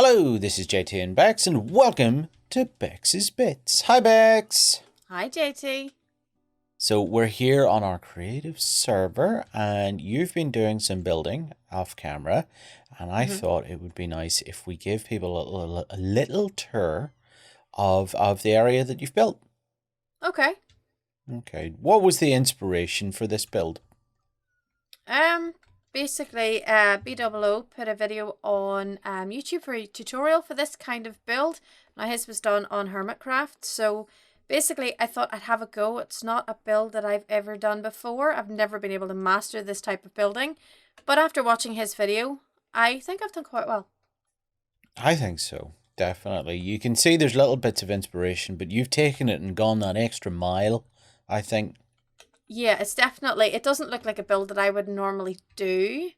Hello, this is JT and Bex, and welcome to Bex's Bits. Hi, Bex. Hi, JT. So we're here on our creative server, and you've been doing some building off camera, and I hmm thought it would be nice if we give people a little tour of the area that you've built. Okay. Okay, what was the inspiration for this build? Um, basically, BoO put a video on YouTube for a tutorial for this kind of build. Now his was done on Hermitcraft. So basically, I thought I'd have a go. It's not a build that I've ever done before. I've never been able to master this type of building, but after watching his video, I think I've done quite well. I think so, definitely. You can see there's little bits of inspiration, but you've taken it and gone that extra mile, I think. Yeah, it's definitely. It doesn't look like a build that I would normally do,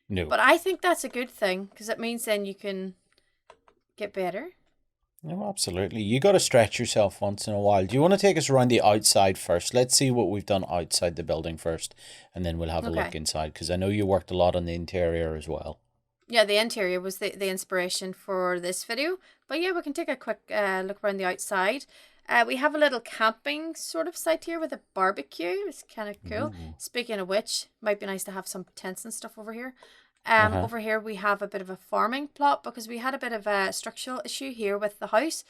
No. but I think that's a good thing because it means then you can get better. No, absolutely. You got to stretch yourself once in a while. Do you want to take us around the outside first? Let's see what we've done outside the building first, and then we'll have a look Okay. inside because I know you worked a lot on the interior as well. Yeah, the interior was the inspiration for this video. But yeah, we can take a quick look around the outside. We have a little camping sort of site here with a barbecue. It's kind of cool. Ooh. Speaking of which, might be nice to have some tents and stuff over here. Uh-huh. Over here we have a bit of a farming plot because we had a bit of a structural issue here with the house.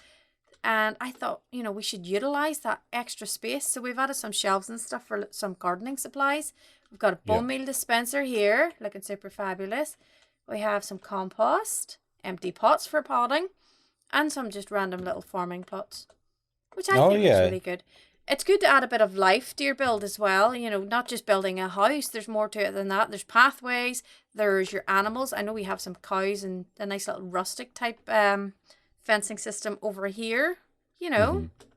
And I thought, we should utilize that extra space. So we've added some shelves and stuff for some gardening supplies. We've got a Yeah. bone meal dispenser here, looking super fabulous. We have some compost, empty pots for potting, and some just random little farming plots, which I Oh think looks yeah. really good. It's good to add a bit of life to your build as well. Not just building a house. There's more to it than that. There's pathways. There's your animals. I know we have some cows and a nice little rustic type fencing system over here. You know, Mm-hmm.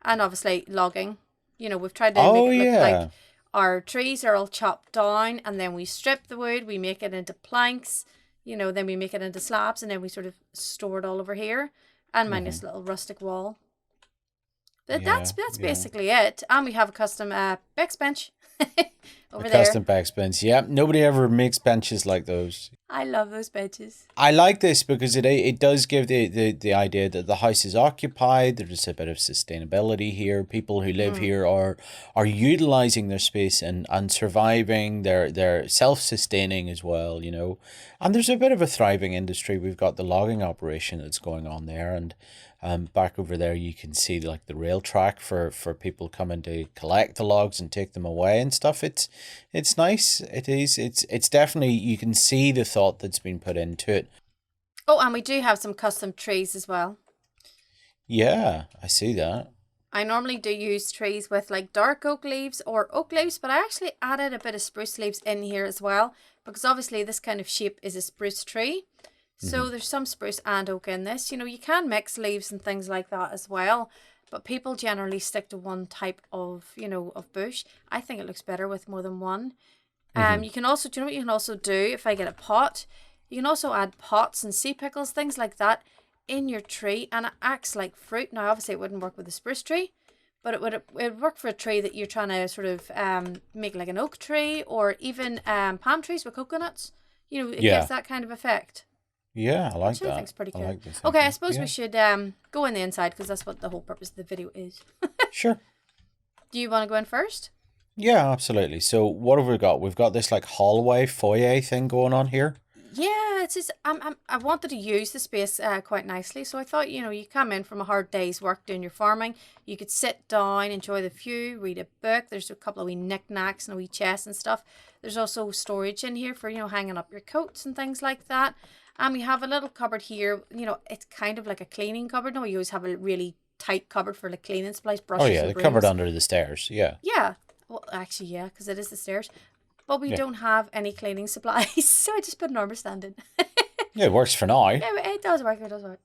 and obviously logging. We've tried to make Oh it look like yeah. our trees are all chopped down and then we strip the wood, we make it into planks, then we make it into slabs and then we sort of store it all over here. And my Mm-hmm. nice little rustic wall. But that's Yeah. that's Yeah. basically it. And we have a custom Bex bench A over there. custom backspins. Yeah. Nobody ever makes benches like those. I love those benches. I like this because it does give the idea that the house is occupied. There's a bit of sustainability here. People who live Mm. here are utilizing their space and surviving. They're self-sustaining as well, you know. And there's a bit of a thriving industry. We've got the logging operation that's going on there, and back over there you can see like the rail track for people coming to collect the logs and take them away and stuff. It's nice. It is. It's definitely, you can see the thought that's been put into it. Oh, and we do have some custom trees as well. Yeah, I see that. I normally do use trees with like dark oak leaves or oak leaves, but I actually added a bit of spruce leaves in here as well because obviously this kind of shape is a spruce tree. Hmm. So there's some spruce and oak in this. You can mix leaves and things like that as well, but people generally stick to one type of bush. I think it looks better with more than one. Hmm. You can also, do you know what you can also do if I get a pot? You can also add pots and sea pickles, things like that, in your tree, and it acts like fruit. Now, obviously, it wouldn't work with a spruce tree, but it would work for a tree that you're trying to sort of make like an oak tree or even palm trees with coconuts. It gives Yeah, that kind of effect, yeah, I like which I that. think's pretty I cool. like the Okay, I thinking. suppose we Yeah, should go in the inside because that's what the whole purpose of the video is. sure. Do you want to go in first? Yeah, absolutely. So what have we got? We've got this like hallway foyer thing going on here. Yeah, it's just I wanted to use the space quite nicely, so I thought you come in from a hard day's work doing your farming, you could sit down, enjoy the view, read a book. There's a couple of wee knickknacks and a wee chest and stuff. There's also storage in here for hanging up your coats and things like that. And we have a little cupboard here. It's kind of like a cleaning cupboard. No, you always have a really tight cupboard for like cleaning supplies, Oh brushes yeah, and they're covered brooms. under the stairs. Yeah. Yeah, well, actually, yeah, because it is the stairs. But we Yeah. don't have any cleaning supplies, so I just put an armor stand in. Yeah, it works for now. Yeah, it does work. It does work.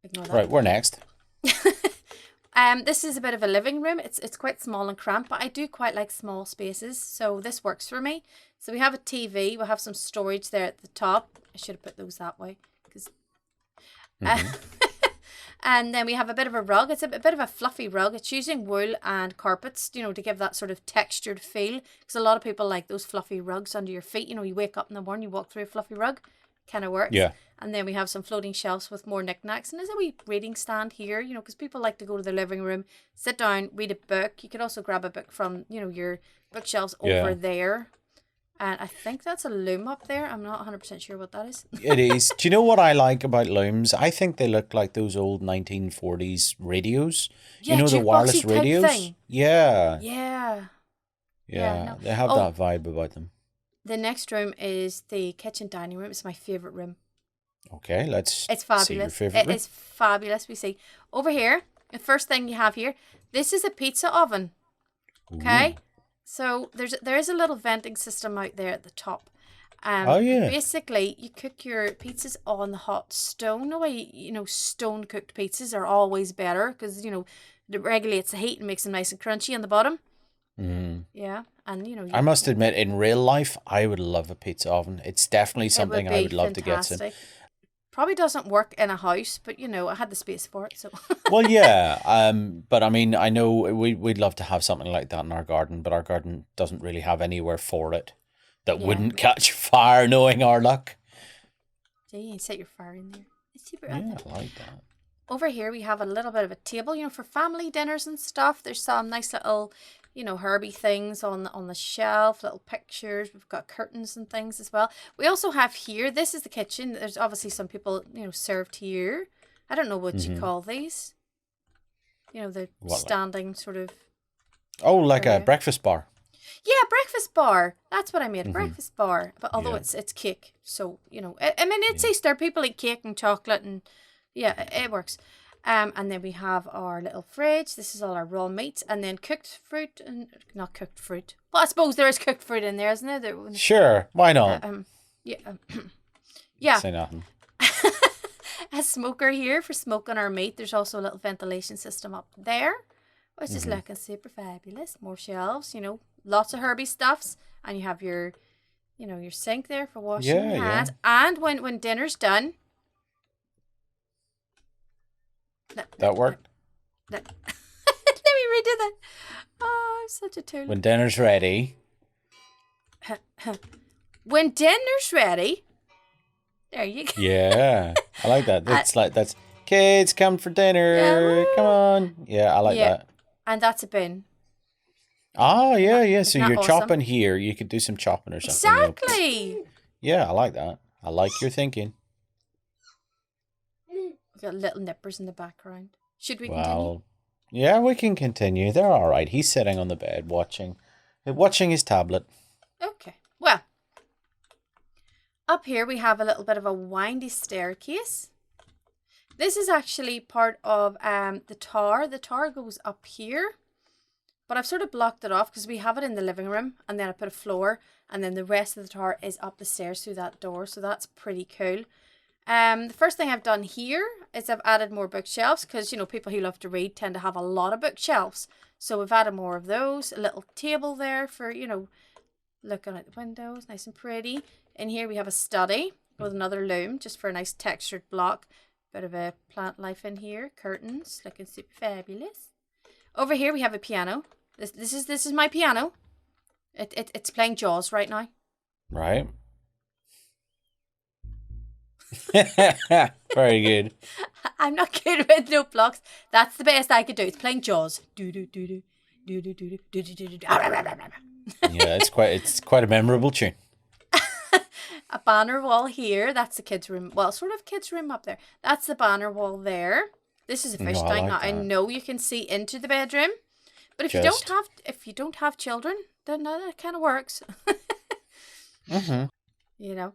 Ignore Right, we're next. that. This is a bit of a living room. It's quite small and cramped, but I do quite like small spaces, so this works for me. So we have a TV. We'll have some storage there at the top. I should have put those that way, because. Uh, Hmm. and then we have a bit of a rug. It's a bit of a fluffy rug. It's using wool and carpets, to give that sort of textured feel. Because a lot of people like those fluffy rugs under your feet. You wake up in the morning, you walk through a fluffy rug. kind of works. Yeah. And then we have some floating shelves with more knickknacks. And there's a wee reading stand here, you know, because people like to go to the living room, sit down, read a book. You could also grab a book from, you know, your bookshelves over Yeah. there. And I think that's a loom up there. I'm not 100% sure what that is. It is. Do you know what I like about looms? I think they look like those old 1940s radios. You Yeah, know, the jukeboxy wireless type radios? thing. Yeah. Yeah. Yeah, Yeah. no. They have Oh, that vibe about them. the next room is the kitchen dining room. It's my favorite room. Okay, let's It's see your fabulous. favorite It room. is fabulous. We see over here, the first thing you have here, this is a pizza oven. Ooh. Okay? So there is a little venting system out there at the top. Oh, But yeah. basically you cook your pizzas on the hot stone. No way, you know, stone cooked pizzas are always better because, you know, it regulates the heat and makes them nice and crunchy on the bottom. Mm. Yeah. And you know, I must admit, in real life, I would love a pizza oven. It's definitely it would something I be would love to get some. fantastic. Probably doesn't work in a house, but you know, I had the space for it, so Well, yeah, but I mean, I know we'd love to have something like that in our garden, but our garden doesn't really have anywhere for it that yeah. wouldn't catch fire, knowing our luck. So you can set your fire in there. It's super Yeah, I like that. Over here we have a little bit of a table, you know, for family dinners and stuff. There's some nice little, you know, herby things on the shelf, little pictures. We've got curtains and things as well. We also have here, this is the kitchen. There's obviously some people, you know, served here. I don't know what you Mm-hmm. call these. You know, the What? standing sort of Oh, like a area. breakfast bar. Yeah, breakfast bar. That's what I made, Mm-hmm. breakfast bar. But although Yeah. it's cake, so you know, I mean, it's Easter. People eat cake and chocolate, and yeah, it works. And then we have our little fridge. This is all our raw meats, and then cooked fruit and not cooked fruit. Well, I suppose there is cooked fruit in there, isn't there? Sure, why not? Yeah, yeah. Say nothing. A smoker here for smoking our meat. There's also a little ventilation system up there, which is looking super fabulous. More shelves, you know, lots of herby stuffs, and you have your, you know, your sink there for washing your Yeah, hands. And when dinner's done, that worked. let me redo that. Oh, I'm such a tool. When dinner's ready. When dinner's ready, there you go. Yeah, I like that. That's kids come for dinner. Yeah. Come on. Yeah, I like Yeah. that. And that's a bin. Oh, yeah, yeah. So that you're awesome? chopping here. You could do some chopping or something. You know. Exactly. Yeah, I like that. I like your thinking. We've got little nippers in the background. Should we continue? Well, yeah, we can continue. They're all right. He's sitting on the bed watching his tablet. Okay. Well, up here we have a little bit of a windy staircase. This is actually part of the tower. The tower goes up here, but I've sort of blocked it off because we have it in the living room, and then I put a floor, and then the rest of the tower is up the stairs through that door, so that's pretty cool. The first thing I've done here is I've added more bookshelves because, you know, people who love to read tend to have a lot of bookshelves. So we've added more of those. A little table there for, you know, looking out the windows, nice and pretty. In here we have a study with another loom just for a nice textured block. Bit of a plant life in here. Curtains, looking super fabulous. Over here we have a piano. This is my piano. It's playing Jaws right now. Right. Very good. I'm not good with note blocks. That's the best I could do. It's playing Jaws. Do do do do do do do do do do do. Yeah, it's quite a memorable tune. A banner wall here. That's the kids' room. Well, sort of kids' room up there. That's the banner wall there. This is a fish I tank. like Now I that. know you can see into the bedroom, but if Just. you don't have children, then that kind of works. Mm-hmm. You know,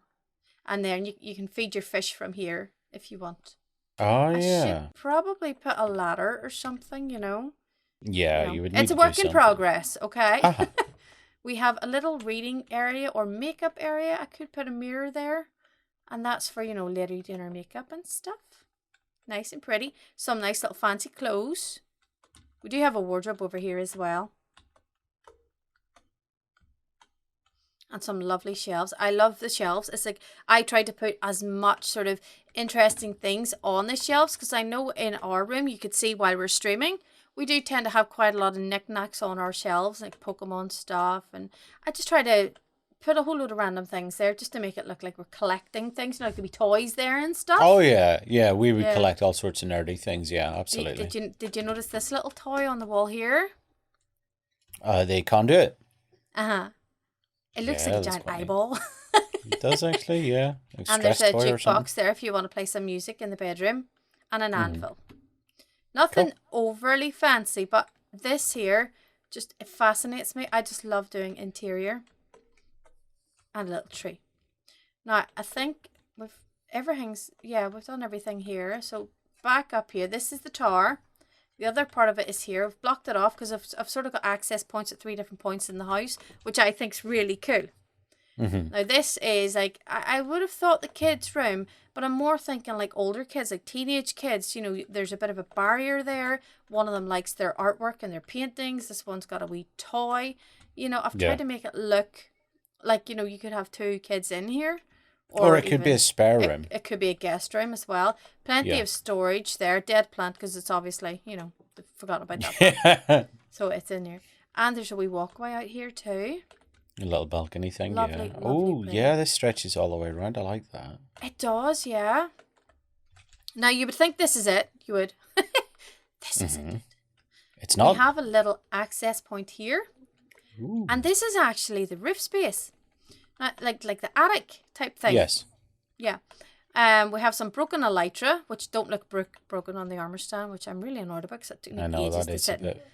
and then you can feed your fish from here if you want. Oh, I yeah. should probably put a ladder or something. You know. Yeah, you would need It's to a do work in something. progress. Okay. Uh-huh. We have a little reading area or makeup area. I could put a mirror there. And that's for, you know, lady dinner makeup and stuff. Nice and pretty. Some nice little fancy clothes. We do have a wardrobe over here as well. And some lovely shelves. I love the shelves. It's like I try to put as much sort of interesting things on the shelves because I know in our room, you could see while we're streaming, we do tend to have quite a lot of knickknacks on our shelves, like Pokemon stuff. And I just try to put a whole load of random things there just to make it look like we're collecting things. You know, like there'd be toys there and Oh stuff. yeah, yeah. We would Yeah. collect all sorts of nerdy things. Yeah, Did, absolutely. did you notice this little toy on the wall here? They can't do it. Uh-huh. It looks like a Yeah, that's giant quite neat. eyeball. It does actually. Yeah, like And there's stress a toy or something. jukebox there if you want to play some music in the bedroom. And an Mm-hmm. anvil. Nothing Cool. overly fancy, but this here just it fascinates me. I just love doing interior. And a little tree. Now, I think we've we've done everything here. So back up here, this is the tower. The other part of it is here. I've blocked it off because I've sort of got access points at 3 different points in the house, which I think's really cool. Mm-hmm. Now this is like I would have thought the kids' room, but I'm more thinking like older kids, like teenage kids. You know, there's a bit of a barrier there. One of them likes their artwork and their paintings. This one's got a wee toy. You know, I've Yeah. tried to make it look like, you know, you could have 2 kids in here. Or it could be a even spare room. it could be a guest room as well. Plenty Yeah. of storage there. Dead plant because it's obviously, you know, they've forgotten about that plant. Yeah. So it's in there. And there's a wee walkway out here too. A little balcony thing. Lovely, Yeah. lovely Oh, place. yeah. This stretches all the way around. I like that. It does, yeah. Now you would think this is it. You would. This isn't it. It's We not. have a little access point here. Ooh. And this is actually the roof space. Like the attic type thing. Yes. Yeah. We have some broken elytra, which don't look broken on the armor stand, which I'm really annoyed about because it took me I know ages that to is a sit. bit.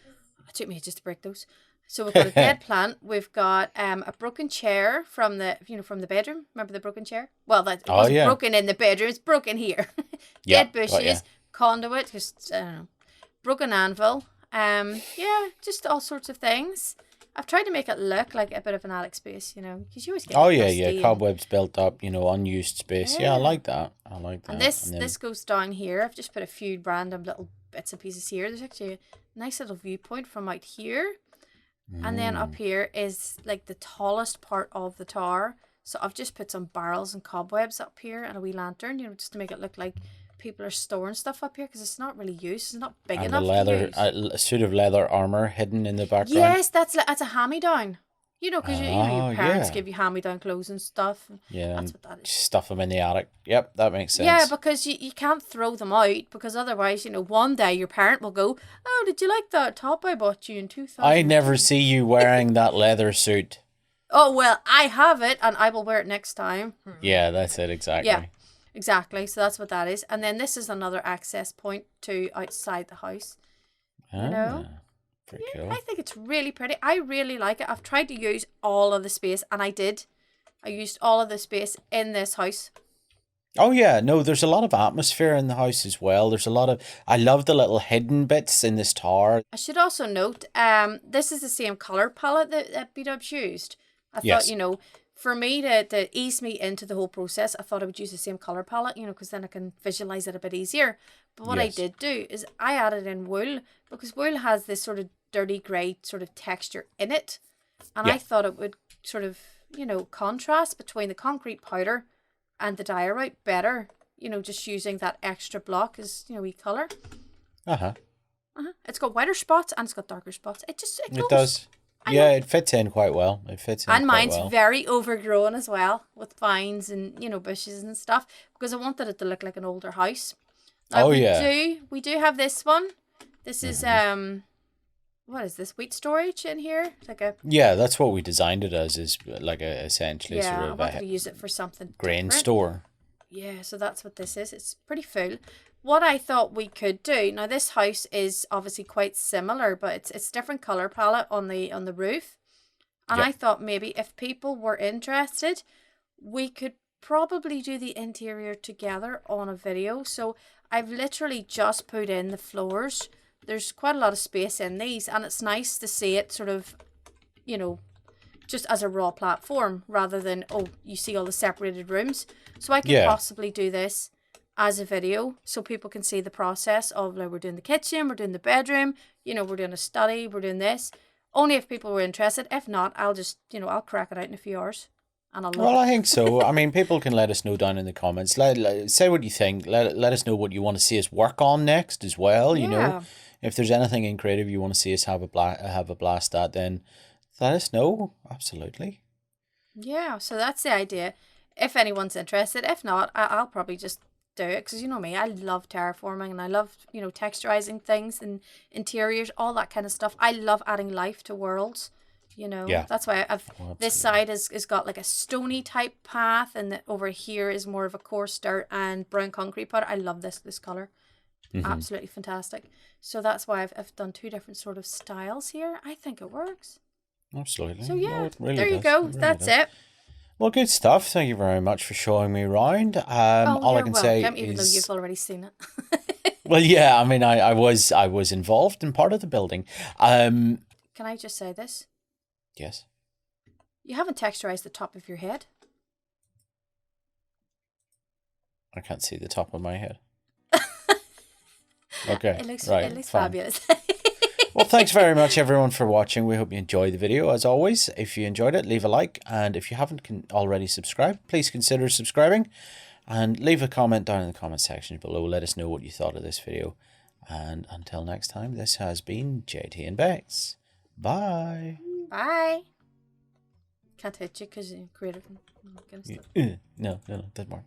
It took me ages to break those. So we've got a dead plant. We've got a broken chair from the bedroom. Remember the broken chair? Well, that it Oh, wasn't yeah. broken in the bedroom. It's broken here. Yeah, Dead got ya. bushes, conduit, just I don't know, broken anvil. Yeah, just all sorts of things. I've tried to make it look like a bit of an attic space, you know, because you always get Oh like yeah, dusty yeah. and- Cobwebs built up. Unused space. Yeah, I Yeah. like that. I like that. And this And then- this goes down here. I've just put a few random little bits and pieces here. There's actually a nice little viewpoint from out here. And then up here is like the tallest part of the tower. So I've just put some barrels and cobwebs up here and a wee lantern, you know, just to make it look like people are storing stuff up here because it's not really used. It's not big and enough the leather, to use. a suit of leather armor hidden in the background. Yes, that's a hand-me-down. You know, because Oh, your parents yeah. give you hand-me-down clothes and stuff. Yeah, That's and what that is. stuff them in the attic. Yep, that makes sense. Yeah, because you can't throw them out because otherwise, you know, one day your parent will go, "Oh, did you like that top I bought you in 2000?" I never see you wearing that leather suit. Oh, well, I have it and I will wear it next time. Yeah, that's it exactly. Yeah, exactly. So that's what that is. And then this is another access point to outside the house. Ah, know? pretty cool. I think it's really pretty. I really like it. I've tried to use all of the space and I did. I used all of the space in this house. Oh yeah, no, there's a lot of atmosphere in the house as well. There's a lot of. I love the little hidden bits in this tower. I should also note, this is the same color palette that BDub's used. I Yes. thought, you know, for me to ease me into the whole process, I thought I would use the same color palette, you know, because then I can visualize it a bit easier. But what I Yes. did do is I added in wool because wool has this sort of dirty grey sort of texture in it. And Yeah. I thought it would sort of, you know, contrast between the concrete powder and the diorite better, you know, just using that extra block as, you know, wee color. Uh-huh. It's got whiter spots and it's got darker spots. It It goes. does. Yeah, it fits in quite well. It fits in And quite mine's well. very overgrown as well with vines and, you know, bushes and stuff because I wanted it to look like an older house. Now, Oh, yeah. we do have this one. This is what is this, wheat storage in here? It's like a Yeah, that's what we designed it as, is like a essentially yeah, sort I of wanted a to use it for something grain different. store. Yeah, so that's what this is. It's pretty full. What I thought we could do, now this house is obviously quite similar, but it's different color palette on the roof. And Yep. I thought maybe if people were interested, we could probably do the interior together on a video. So I've literally just put in the floors. There's quite a lot of space in these, and it's nice to see it sort of, you know, just as a raw platform rather than, oh, you see all the separated rooms. So I could Yeah. possibly do this as a video so people can see the process of, like, we're doing the kitchen, we're doing the bedroom, you know, we're doing a study, we're doing this. Only if people were interested. If not, I'll just, you know, I'll crack it out in a few hours. And I'll Well, I think so. I mean, people can let us know down in the comments. Say what you think. Let us know what you want to see us work on next as well. You know, Yeah. if there's anything in creative you want to see us have a blast at, then let us know. Absolutely. Yeah, so that's the idea. If anyone's interested, if not, I'll probably just do it because you know me, I love terraforming and I love, texturizing things and interiors, all that kind of stuff. I love adding life to worlds. Yeah, That's why I've oh, this absolutely. side is got like a stony type path, and over here is more of a coarse dirt and brown concrete powder. I love this color. Hmm. Absolutely fantastic. So that's why I've done two different sort of styles here. I think it works. So Absolutely. No, yeah, it really there you does. It go. really That's does. it. Well, good stuff. Thank you very much for showing me around. Oh, All I you're can say welcome, even though is, you've already seen it. well, yeah. I mean, I was involved in part of the building. Um, Can I just say this? yes. You haven't texturized the top of your head. I can't see the top of my head. Okay, It right, looks fine. fabulous. Well, thanks very much, everyone, for watching. We hope you enjoyed the video. As always, if you enjoyed it, leave a like. And if you haven't already subscribed, please consider subscribing. And leave a comment down in the comment section below. Let us know what you thought of this video. And until next time, this has been JT and Bex. Bye. Bye. Can't hit you because you're creative. No, no, no, that's more.